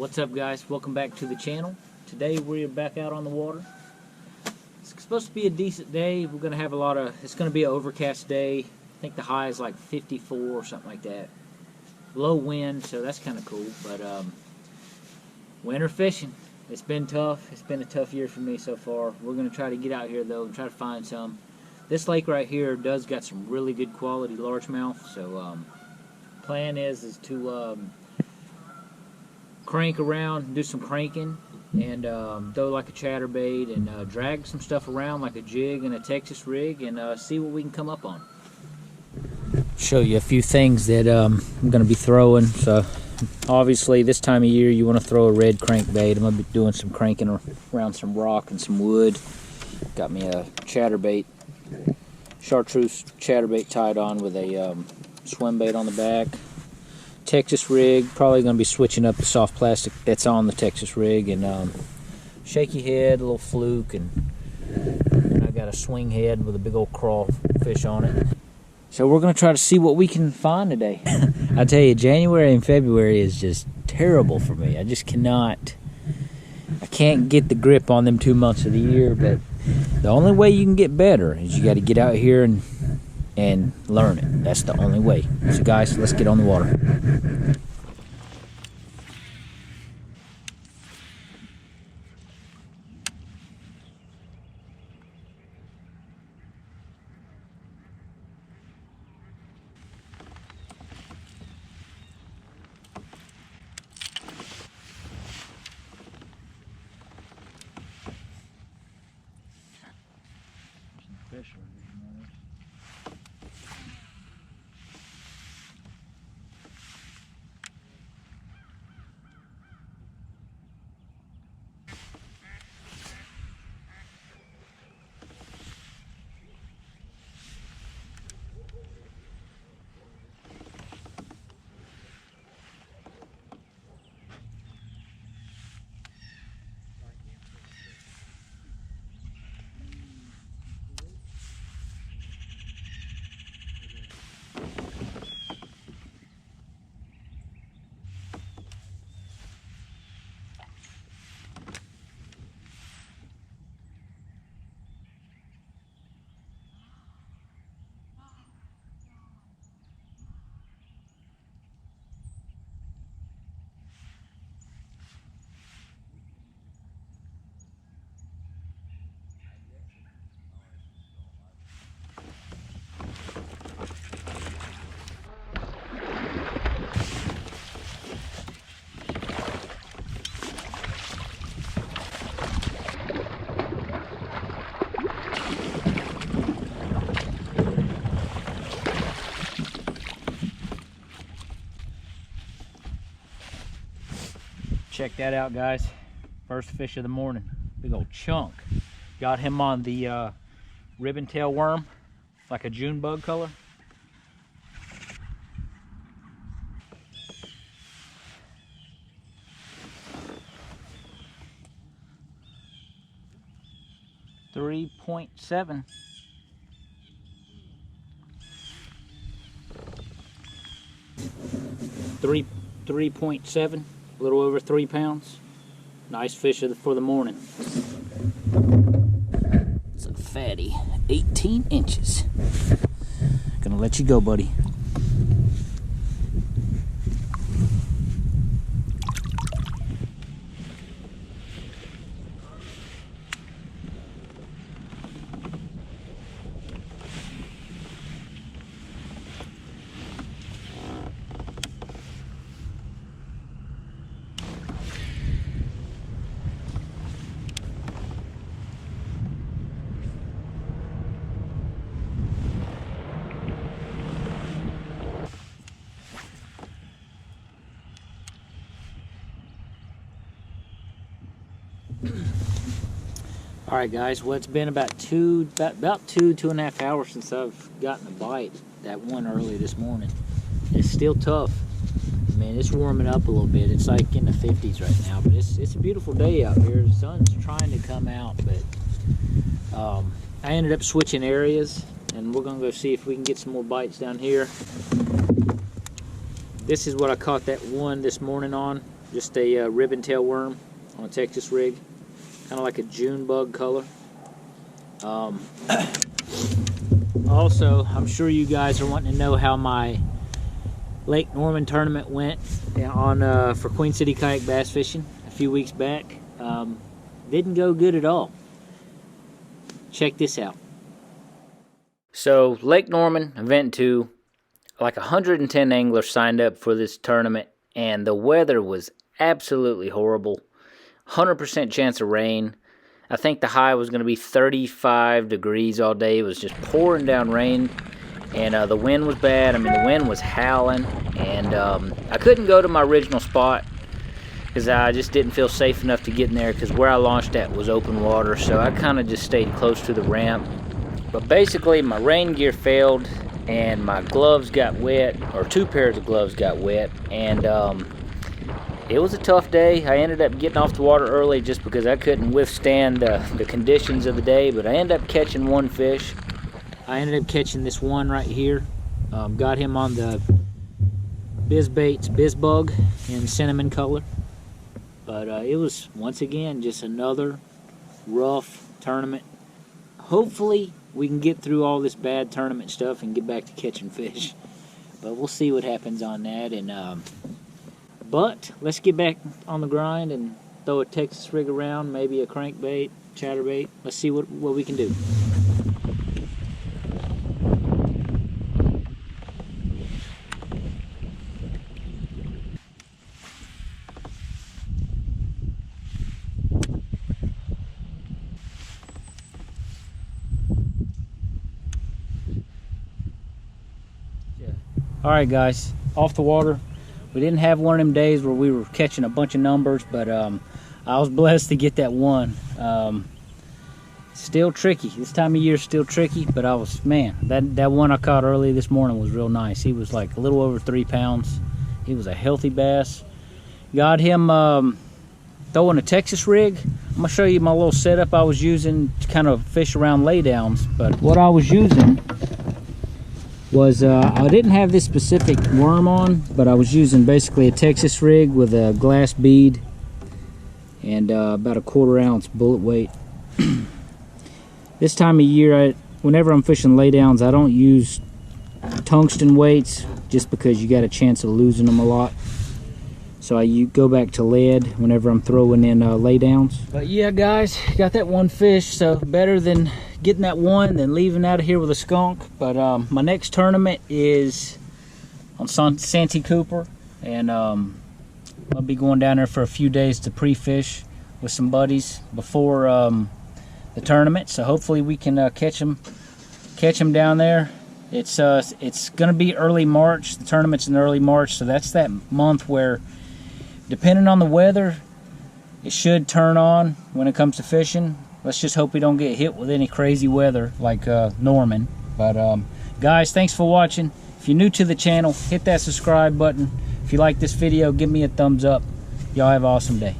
What's up, guys? Welcome back to the channel. Today we're back out on the water. It's supposed to be a decent day. We're gonna have it's gonna be an overcast day. I think the high is like 54 or something like that. Low wind, so that's kind of cool. But winter fishing, it's been tough. It's been a tough year for me so far. We're gonna try to get out here though and try to find some. This lake right here does got some really good quality largemouth. So plan is to crank around, do some cranking, and throw like a chatterbait and drag some stuff around like a jig and a Texas rig and see what we can come up on. Show you a few things that I'm going to be throwing. So obviously this time of year you want to throw a red crankbait. I'm going to be doing some cranking around some rock and some wood. Got me a chatterbait, chartreuse chatterbait tied on with a swim bait on the back. Texas rig, probably going to be switching up the soft plastic that's on the Texas rig, and shaky head, a little fluke, and I got a swing head with a big old crawfish on it. So we're going to try to see what we can find today. I tell you, January and February is just terrible for me. I just I can't get the grip on them 2 months of the year, but the only way you can get better is you got to get out here and learn it. That's the only way. So guys, let's get on the water. Check that out, guys. First fish of the morning. Big old chunk. Got him on the ribbon tail worm, like a June bug color. .7. 3.7. A little over 3 pounds. Nice fish for the morning. It's a fatty, 18 inches. Gonna let you go, buddy. Alright guys, well it's been about two and a half hours since I've gotten a bite. That one early this morning. It's still tough. I mean, it's warming up a little bit. It's like in the 50s right now, but it's a beautiful day out here. The sun's trying to come out, but I ended up switching areas, and we're gonna go see if we can get some more bites down here. This is what I caught that one this morning on. Just a ribbon tail worm on a Texas rig, kind of like a June bug color. Also, I'm sure you guys are wanting to know how my Lake Norman tournament went on for Queen City Kayak Bass Fishing a few weeks back. Didn't go good at all. Check this out. So Lake Norman, event 2, like 110 anglers signed up for this tournament, and the weather was absolutely horrible. 100% chance of rain. I think the high was going to be 35 degrees all day. It was just pouring down rain, and the wind was bad. I mean, the wind was howling, and I couldn't go to my original spot because I just didn't feel safe enough to get in there, because where I launched at was open water, so I kind of just stayed close to the ramp. But basically, my rain gear failed, and my gloves got wet, or 2 pairs of gloves got wet, and it was a tough day. I ended up getting off the water early just because I couldn't withstand the conditions of the day, but I ended up catching 1 fish. I ended up catching this one right here. Got him on the Bizbait's Bizbug in cinnamon color. But it was, once again, just another rough tournament. Hopefully, we can get through all this bad tournament stuff and get back to catching fish. But we'll see what happens on that. And but let's get back on the grind and throw a Texas rig around, maybe a crankbait, chatterbait. Let's see what we can do. Alright guys, off the water. We didn't have one of them days where we were catching a bunch of numbers, but I was blessed to get that one. Still tricky. This time of year is still tricky, but I was, man, that one I caught early this morning was real nice. He was like a little over 3 pounds. He was a healthy bass. Got him throwing a Texas rig. I'm gonna show you my little setup I was using to kind of fish around laydowns, but what I was using was I didn't have this specific worm on, but I was using basically a Texas rig with a glass bead and about a 1/4 ounce bullet weight. This time of year, whenever I'm fishing laydowns, I don't use tungsten weights just because you got a chance of losing them a lot. So I go back to lead whenever I'm throwing in laydowns. But yeah guys, got that 1 fish, so better than getting that one than leaving out of here with a skunk. But my next tournament is on Santee Cooper, and I'll be going down there for a few days to pre-fish with some buddies before the tournament. So hopefully we can catch them down there. It's gonna be early March. The tournament's in early March, so that's that month where, depending on the weather, it should turn on when it comes to fishing. Let's just hope we don't get hit with any crazy weather like Norman. But guys, thanks for watching. If you're new to the channel, hit that subscribe button. If you like this video, give me a thumbs up. Y'all have an awesome day.